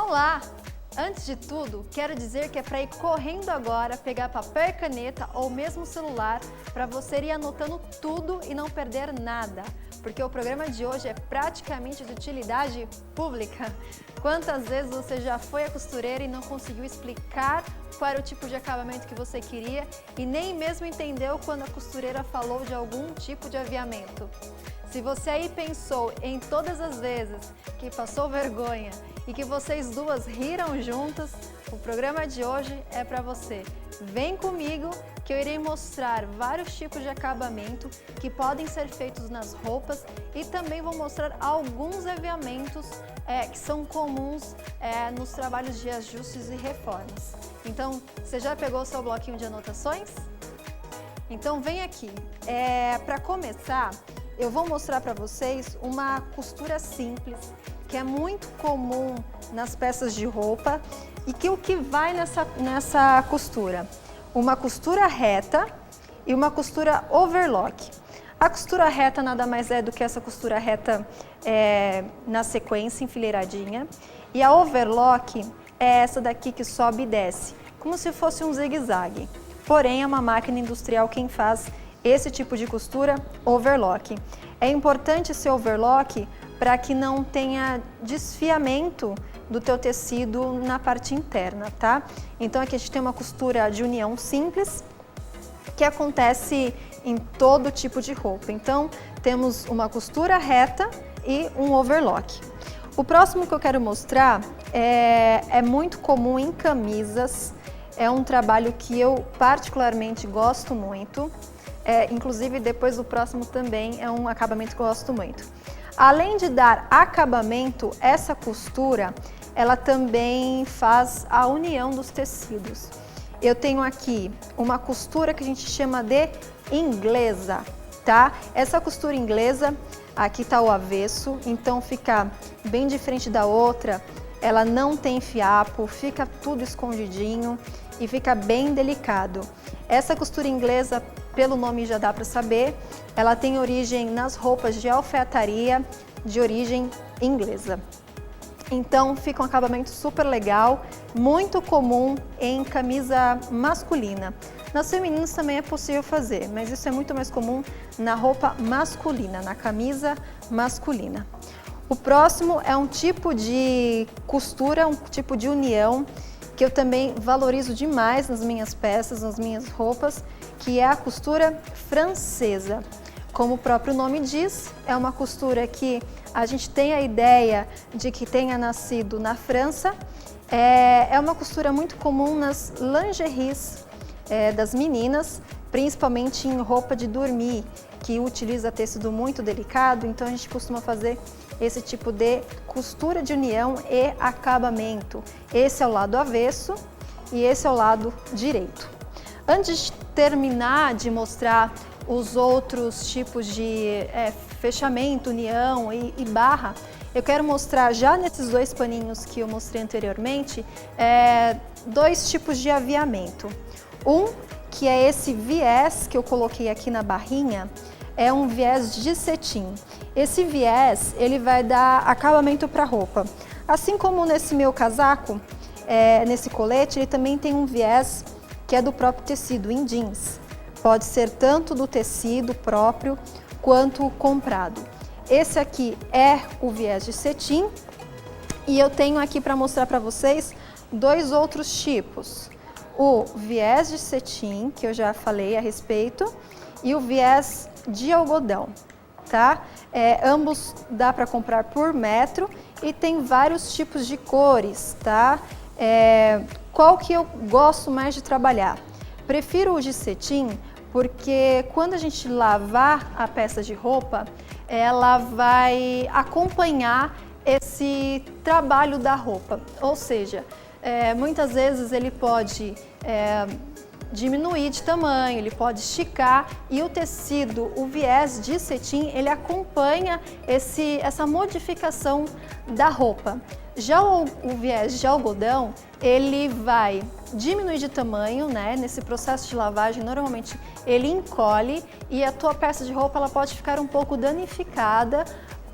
Olá! Antes de tudo, quero dizer que é para ir correndo agora, pegar papel e caneta ou mesmo celular para você ir anotando tudo e não perder nada, porque o programa de hoje é praticamente de utilidade pública. Quantas vezes você já foi à costureira e não conseguiu explicar qual era o tipo de acabamento que você queria e nem mesmo entendeu quando a costureira falou de algum tipo de aviamento? Se você aí pensou em todas as vezes que passou vergonha e que vocês duas riram juntas, o programa de hoje é para você. Vem comigo que eu irei mostrar vários tipos de acabamento que podem ser feitos nas roupas e também vou mostrar alguns aviamentos que são comuns nos trabalhos de ajustes e reformas. Então, você já pegou o seu bloquinho de anotações? Então vem aqui. Para começar, eu vou mostrar para vocês uma costura simples, que é muito comum nas peças de roupa e que o que vai nessa costura? Uma costura reta e uma costura overlock. A costura reta nada mais é do que essa costura reta na sequência, enfileiradinha. E a overlock é essa daqui que sobe e desce, como se fosse um zigue-zague. Porém, é uma máquina industrial quem faz esse tipo de costura overlock. É importante esse overlock para que não tenha desfiamento do teu tecido na parte interna, tá? Então aqui a gente tem uma costura de união simples que acontece em todo tipo de roupa. Então temos uma costura reta e um overlock. O próximo que eu quero mostrar é muito comum em camisas. É um trabalho que eu particularmente gosto muito. Inclusive, depois do próximo também é um acabamento que eu gosto muito. Além de dar acabamento, essa costura, ela também faz a união dos tecidos. Eu tenho aqui uma costura que a gente chama de inglesa, tá? Essa costura inglesa, aqui tá o avesso, então fica bem diferente da outra. Ela não tem fiapo, fica tudo escondidinho e fica bem delicado. Essa costura inglesa, pelo nome já dá para saber, ela tem origem nas roupas de alfaiataria de origem inglesa. Então fica um acabamento super legal, muito comum em camisa masculina. Nas femininas também é possível fazer, mas isso é muito mais comum na roupa masculina, na camisa masculina. O próximo é um tipo de costura, um tipo de união que eu também valorizo demais nas minhas peças, nas minhas roupas, que é a costura francesa. Como o próprio nome diz, é uma costura que a gente tem a ideia de que tenha nascido na França. É uma costura muito comum nas lingeries das meninas, principalmente em roupa de dormir, que utiliza tecido muito delicado, então a gente costuma fazer esse tipo de costura de união e acabamento. Esse é o lado avesso e esse é o lado direito. Antes de terminar de mostrar os outros tipos de fechamento, união e barra, eu quero mostrar já nesses dois paninhos que eu mostrei anteriormente, dois tipos de aviamento. Um, que é esse viés que eu coloquei aqui na barrinha, é um viés de cetim. Esse viés, ele vai dar acabamento para a roupa. Assim como nesse meu casaco, nesse colete, ele também tem um viés que é do próprio tecido, em jeans. Pode ser tanto do tecido próprio, quanto comprado. Esse aqui é o viés de cetim e eu tenho aqui para mostrar para vocês dois outros tipos. O viés de cetim, que eu já falei a respeito, e o viés de algodão, tá? Ambos dá para comprar por metro e tem vários tipos de cores, tá? Qual que eu gosto mais de trabalhar? Prefiro o de cetim porque quando a gente lavar a peça de roupa, ela vai acompanhar esse trabalho da roupa, ou seja, muitas vezes ele pode diminuir de tamanho, ele pode esticar e o tecido, o viés de cetim, ele acompanha essa modificação da roupa. Já o viés de algodão, ele vai diminuir de tamanho, né? Nesse processo de lavagem, normalmente ele encolhe e a tua peça de roupa ela pode ficar um pouco danificada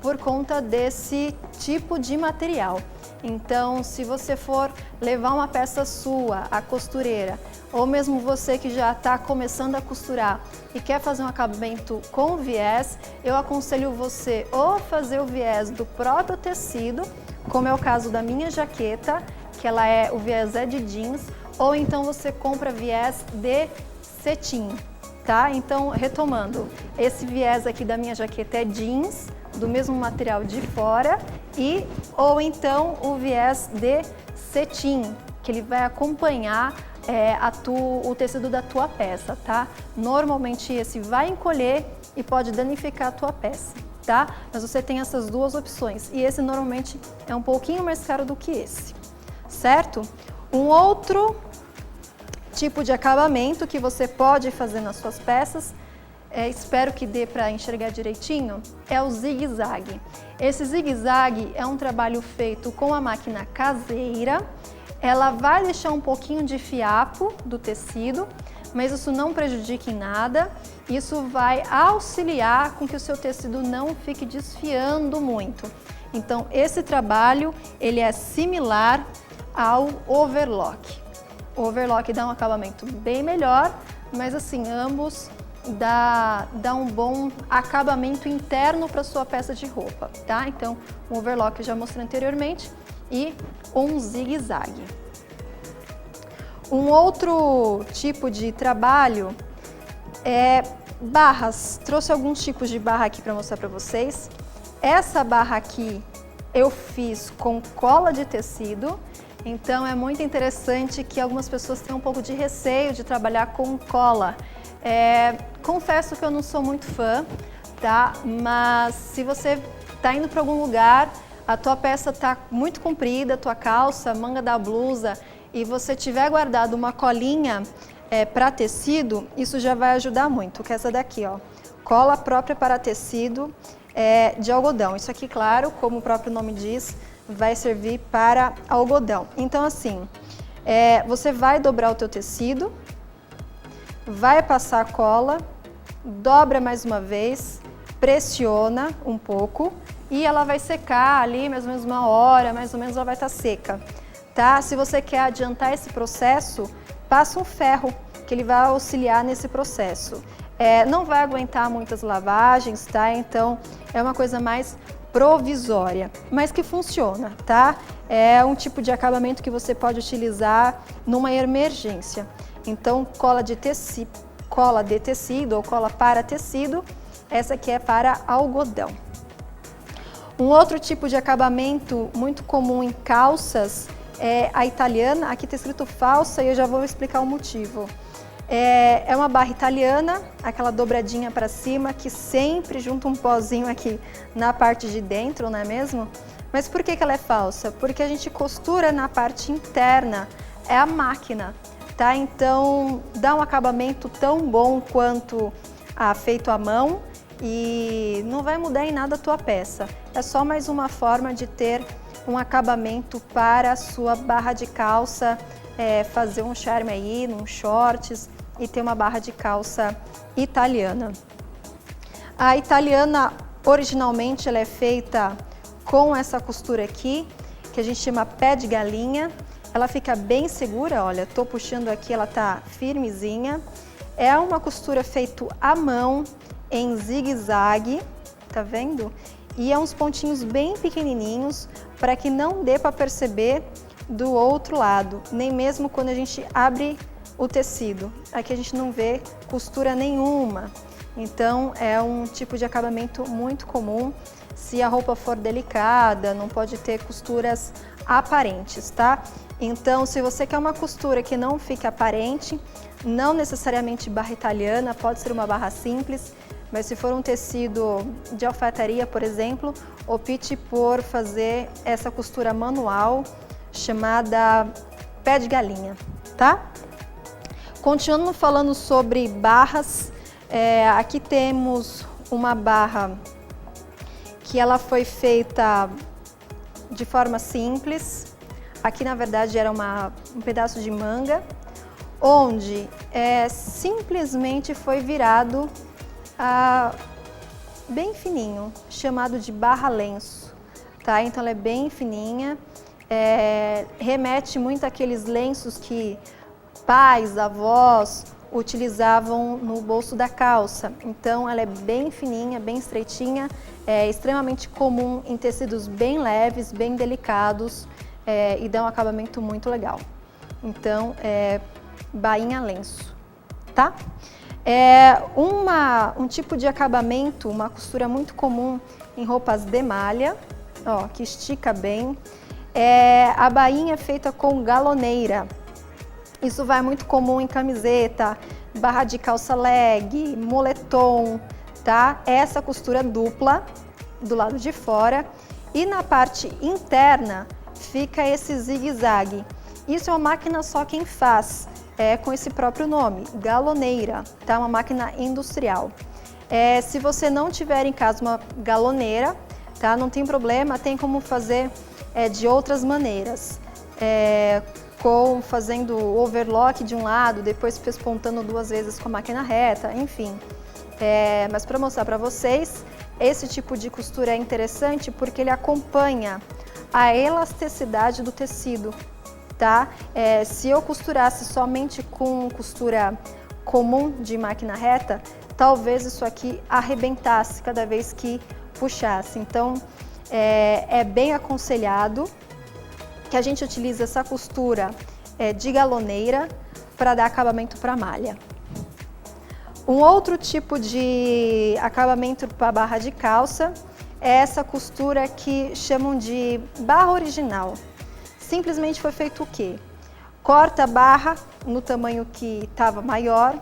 por conta desse tipo de material. Então, se você for levar uma peça sua à costureira, ou mesmo você que já está começando a costurar e quer fazer um acabamento com viés, eu aconselho você ou fazer o viés do próprio tecido, como é o caso da minha jaqueta, que o viés é de jeans, ou então você compra viés de cetim, tá? Então, retomando, esse viés aqui da minha jaqueta é jeans, do mesmo material de fora, ou então o viés de cetim, que ele vai acompanhar o tecido da tua peça, tá? Normalmente esse vai encolher e pode danificar a tua peça, tá? Mas você tem essas duas opções e esse normalmente é um pouquinho mais caro do que esse, certo? Um outro tipo de acabamento que você pode fazer nas suas peças, espero que dê para enxergar direitinho, é o zigue-zague. Esse zigue-zague é um trabalho feito com a máquina caseira. Ela vai deixar um pouquinho de fiapo do tecido, mas isso não prejudica em nada. Isso vai auxiliar com que o seu tecido não fique desfiando muito. Então, esse trabalho, ele é similar ao overlock. O overlock dá um acabamento bem melhor, mas assim, ambos dá um bom acabamento interno para sua peça de roupa, tá? Então, o overlock eu já mostrei anteriormente e um zigue-zague. Um outro tipo de trabalho é barras. Trouxe alguns tipos de barra aqui para mostrar para vocês. Essa barra aqui eu fiz com cola de tecido, então é muito interessante que algumas pessoas tenham um pouco de receio de trabalhar com cola. Confesso que eu não sou muito fã, tá? Mas se você está indo para algum lugar, a tua peça está muito comprida, a tua calça, manga da blusa, e você tiver guardado uma colinha para tecido, isso já vai ajudar muito, que é essa daqui, ó. Cola própria para tecido de algodão. Isso aqui, claro, como o próprio nome diz, vai servir para algodão. Então, assim, você vai dobrar o teu tecido, vai passar a cola, dobra mais uma vez, pressiona um pouco e ela vai secar ali mais ou menos uma hora, mais ou menos ela vai estar seca, tá? Se você quer adiantar esse processo, passa um ferro, que ele vai auxiliar nesse processo. Não vai aguentar muitas lavagens, tá? Então, é uma coisa mais provisória, mas que funciona, tá? É um tipo de acabamento que você pode utilizar numa emergência. Então, cola de tecido ou cola para tecido, essa aqui é para algodão. Um outro tipo de acabamento muito comum em calças é a italiana. Aqui está escrito falsa e eu já vou explicar o motivo. É uma barra italiana, aquela dobradinha para cima, que sempre junta um pozinho aqui na parte de dentro, não é mesmo? Mas por que ela é falsa? Porque a gente costura na parte interna, é a máquina. Tá? Então, dá um acabamento tão bom quanto feito à mão e não vai mudar em nada a tua peça. É só mais uma forma de ter um acabamento para a sua barra de calça, fazer um charme aí, num shorts e ter uma barra de calça italiana. A italiana, originalmente, ela é feita com essa costura aqui, que a gente chama pé de galinha. Ela fica bem segura, olha, tô puxando aqui, ela tá firmezinha. É uma costura feita à mão, em zigue-zague, tá vendo? E é uns pontinhos bem pequenininhos, para que não dê para perceber do outro lado, nem mesmo quando a gente abre o tecido. Aqui a gente não vê costura nenhuma. Então, é um tipo de acabamento muito comum. Se a roupa for delicada, não pode ter costuras aparentes, tá? Então, se você quer uma costura que não fique aparente, não necessariamente barra italiana, pode ser uma barra simples, mas se for um tecido de alfaiataria, por exemplo, opte por fazer essa costura manual, chamada pé de galinha, tá? Continuando falando sobre barras, aqui temos uma barra que ela foi feita de forma simples. Aqui, na verdade, era um pedaço de manga, onde simplesmente foi virado bem fininho, chamado de barra lenço, tá? Então, ela é bem fininha remete muito àqueles lenços que pais, avós utilizavam no bolso da calça. Então ela é bem fininha, bem estreitinha, é extremamente comum em tecidos bem leves, bem delicados e dá um acabamento muito legal. Então, bainha lenço, tá? Um tipo de acabamento, uma costura muito comum em roupas de malha, ó, que estica bem, a bainha feita com galoneira. Isso vai muito comum em camiseta, barra de calça leg, moletom, tá? Essa costura dupla do lado de fora e na parte interna fica esse zigue-zague. Isso é uma máquina só quem faz, com esse próprio nome, galoneira, tá? Uma máquina industrial. Se você não tiver em casa uma galoneira, tá? Não tem problema, tem como fazer de outras maneiras. Fazendo overlock de um lado, depois pespontando 2 vezes com a máquina reta, enfim. Mas para mostrar para vocês, esse tipo de costura é interessante porque ele acompanha a elasticidade do tecido, tá? Se eu costurasse somente com costura comum de máquina reta, talvez isso aqui arrebentasse cada vez que puxasse. Então, é bem aconselhado que a gente utilize essa costura de galoneira para dar acabamento para a malha. Um outro tipo de acabamento para a barra de calça é essa costura que chamam de barra original. Simplesmente foi feito o quê? Corta a barra no tamanho que estava maior,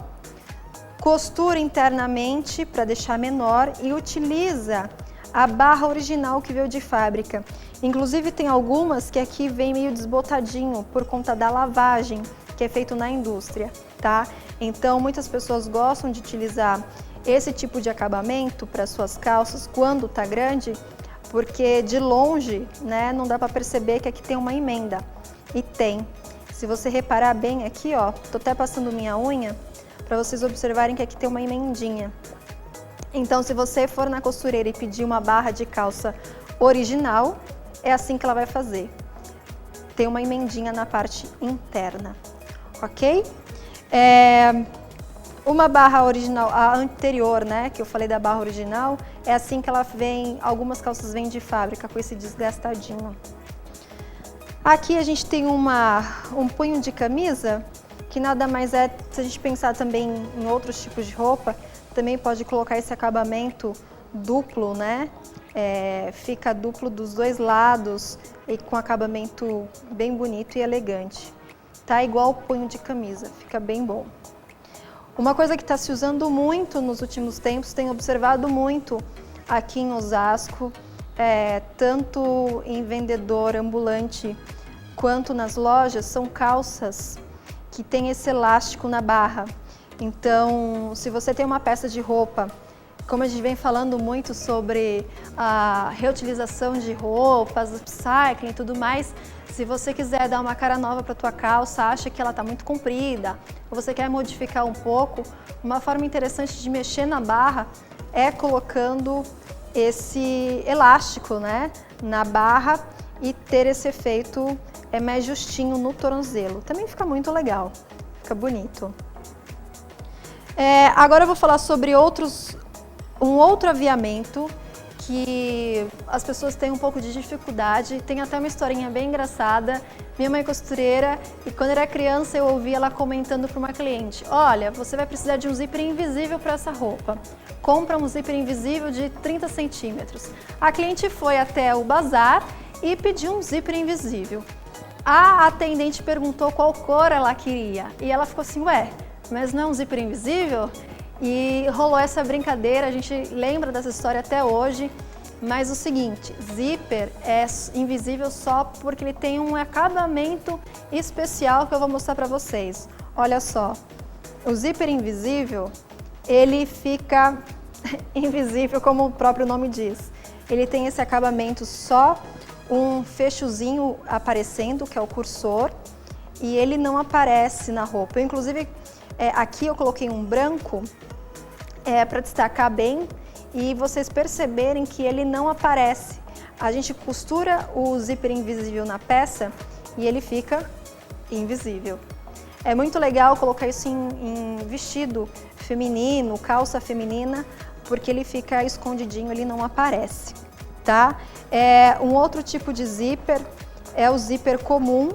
costura internamente para deixar menor e utiliza a barra original que veio de fábrica. Inclusive tem algumas que aqui vem meio desbotadinho por conta da lavagem que é feito na indústria, tá? Então muitas pessoas gostam de utilizar esse tipo de acabamento para suas calças quando tá grande, porque de longe, né, não dá para perceber que aqui tem uma emenda. E tem. Se você reparar bem aqui, ó, tô até passando minha unha para vocês observarem que aqui tem uma emendinha. Então, se você for na costureira e pedir uma barra de calça original, é assim que ela vai fazer. Tem uma emendinha na parte interna, ok? Uma barra original, a anterior, né, que eu falei da barra original, é assim que ela vem, algumas calças vêm de fábrica, com esse desgastadinho. Aqui a gente tem um punho de camisa, que nada mais é, se a gente pensar também em outros tipos de roupa, também pode colocar esse acabamento duplo, né? Fica duplo dos 2 lados e com acabamento bem bonito e elegante. Tá igual o punho de camisa, fica bem bom. Uma coisa que está se usando muito nos últimos tempos, tenho observado muito aqui em Osasco, tanto em vendedor ambulante quanto nas lojas, são calças que tem esse elástico na barra. Então, se você tem uma peça de roupa, como a gente vem falando muito sobre a reutilização de roupas, upcycling e tudo mais, se você quiser dar uma cara nova para a tua calça, acha que ela está muito comprida, ou você quer modificar um pouco, uma forma interessante de mexer na barra é colocando esse elástico, né, na barra e ter esse efeito mais justinho no tornozelo. Também fica muito legal, fica bonito. Agora eu vou falar sobre um outro aviamento que as pessoas têm um pouco de dificuldade. Tem até uma historinha bem engraçada. Minha mãe é costureira e quando era criança eu ouvi ela comentando para uma cliente: olha, você vai precisar de um zíper invisível para essa roupa. Compra um zíper invisível de 30 centímetros. A cliente foi até o bazar e pediu um zíper invisível. A atendente perguntou qual cor ela queria e ela ficou assim: ué, mas não é um zíper invisível? E rolou essa brincadeira, a gente lembra dessa história até hoje, mas o seguinte, zíper é invisível só porque ele tem um acabamento especial que eu vou mostrar para vocês. Olha só, o zíper invisível, ele fica invisível como o próprio nome diz. Ele tem esse acabamento só um fechozinho aparecendo, que é o cursor, e ele não aparece na roupa. Eu, inclusive, aqui eu coloquei um branco para destacar bem e vocês perceberem que ele não aparece a gente costura o zíper invisível na peça e ele fica invisível. É muito legal colocar isso em vestido feminino, calça feminina, porque ele fica escondidinho, ele não aparece, tá? Um outro tipo de zíper é o zíper comum,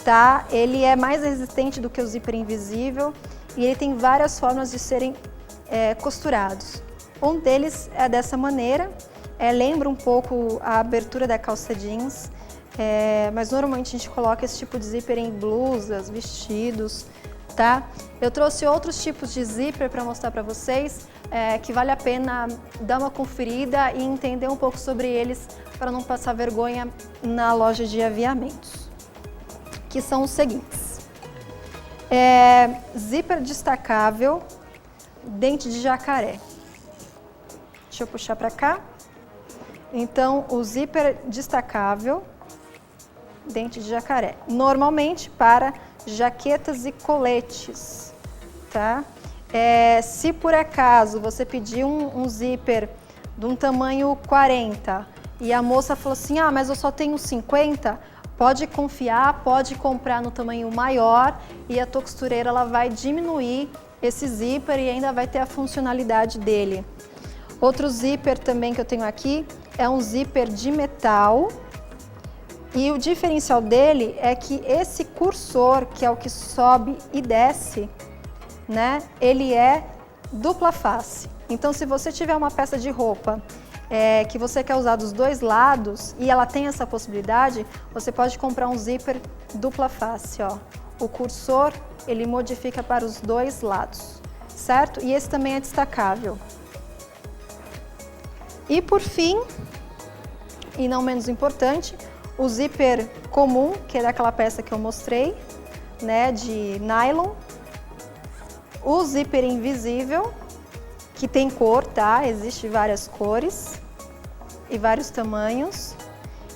tá? Ele é mais resistente do que o zíper invisível e ele tem várias formas de serem costurados. Um deles é dessa maneira, lembra um pouco a abertura da calça jeans, mas normalmente a gente coloca esse tipo de zíper em blusas, vestidos, tá? Eu trouxe outros tipos de zíper para mostrar para vocês, que vale a pena dar uma conferida e entender um pouco sobre eles para não passar vergonha na loja de aviamentos, que são os seguintes. Zíper destacável, dente de jacaré. Deixa eu puxar para cá. Então, o zíper destacável, dente de jacaré. Normalmente para jaquetas e coletes, tá? Se por acaso você pedir um zíper de um tamanho 40 e a moça falou assim, mas eu só tenho 50, pode confiar, pode comprar no tamanho maior e a tua costureira ela vai diminuir esse zíper e ainda vai ter a funcionalidade dele. Outro zíper também que eu tenho aqui é um zíper de metal e o diferencial dele é que esse cursor, que é o que sobe e desce, né, ele é dupla face. Então, se você tiver uma peça de roupa que você quer usar dos dois lados e ela tem essa possibilidade, você pode comprar um zíper dupla face, ó. O cursor, ele modifica para os dois lados, certo? E esse também é destacável. E por fim, e não menos importante, o zíper comum, que é daquela peça que eu mostrei, né, de nylon. O zíper invisível, que tem cor, tá? Existem várias cores e vários tamanhos.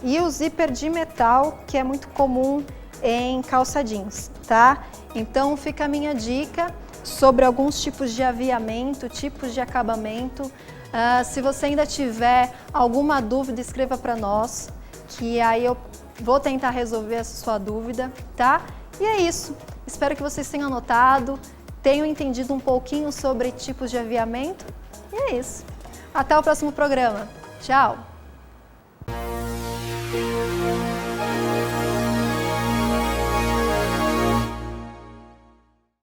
E o zíper de metal, que é muito comum em calça jeans, tá? Então fica a minha dica sobre alguns tipos de aviamento, tipos de acabamento. Se você ainda tiver alguma dúvida, escreva para nós, que aí eu vou tentar resolver essa sua dúvida, tá? E é isso. Espero que vocês tenham anotado, tenham entendido um pouquinho sobre tipos de aviamento. E é isso. Até o próximo programa. Tchau!